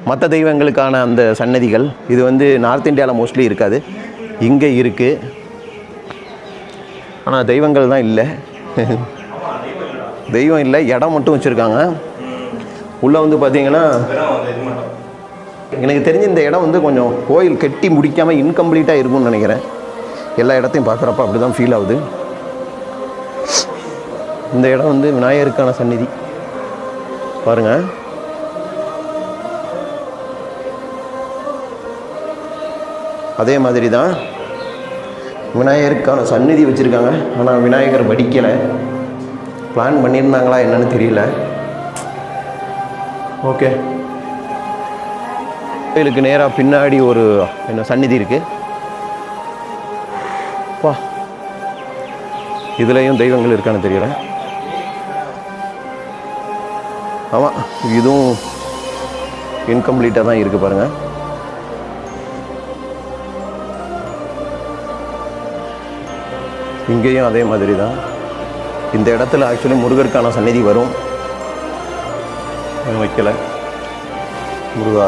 மற்ற தெய்வங்களுக்கான அந்த சன்னதிகள் இது வந்து நார்த் இந்தியாவில் மோஸ்ட்லி இருக்காது, இங்கே இருக்குது. ஆனால் தெய்வங்கள் தான் இல்லை. தெய்வம் இல்லை, இடம் மட்டும் வச்சுருக்காங்க. உள்ளே வந்து பார்த்திங்கன்னா எனக்கு தெரிஞ்ச இந்த இடம் வந்து கொஞ்சம் கோயில் கட்டி முடிக்காமல் இன்கம்ப்ளீட்டாக இருக்கும்னு நினைக்கிறேன். எல்லா இடத்தையும் பார்க்குறப்ப அப்படி தான் ஃபீல் ஆகுது. இந்த இடம் வந்து விநாயகருக்கான சந்நிதி பாருங்கள். அதே மாதிரி தான் விநாயகருக்கான சந்நிதி வச்சுருக்காங்க. ஆனால் விநாயகர் வடிக்கலை, பிளான் பண்ணியிருந்தாங்களா என்னன்னு தெரியல. ஓகே, கோயிலுக்கு நேராக பின்னாடி ஒரு என்ன சந்நிதி இருக்குது. வா, இதுலேயும் தெய்வங்கள் இருக்கான்னு தெரியல. ஆமாம், இதுவும் இன்கம்ப்ளீட்டாக தான் இருக்குது பாருங்கள். இங்கேயும் அதே மாதிரி தான். இந்த இடத்துல ஆக்சுவலி முருகருக்கான சந்நிதி வரும், வைக்கலை. முருகா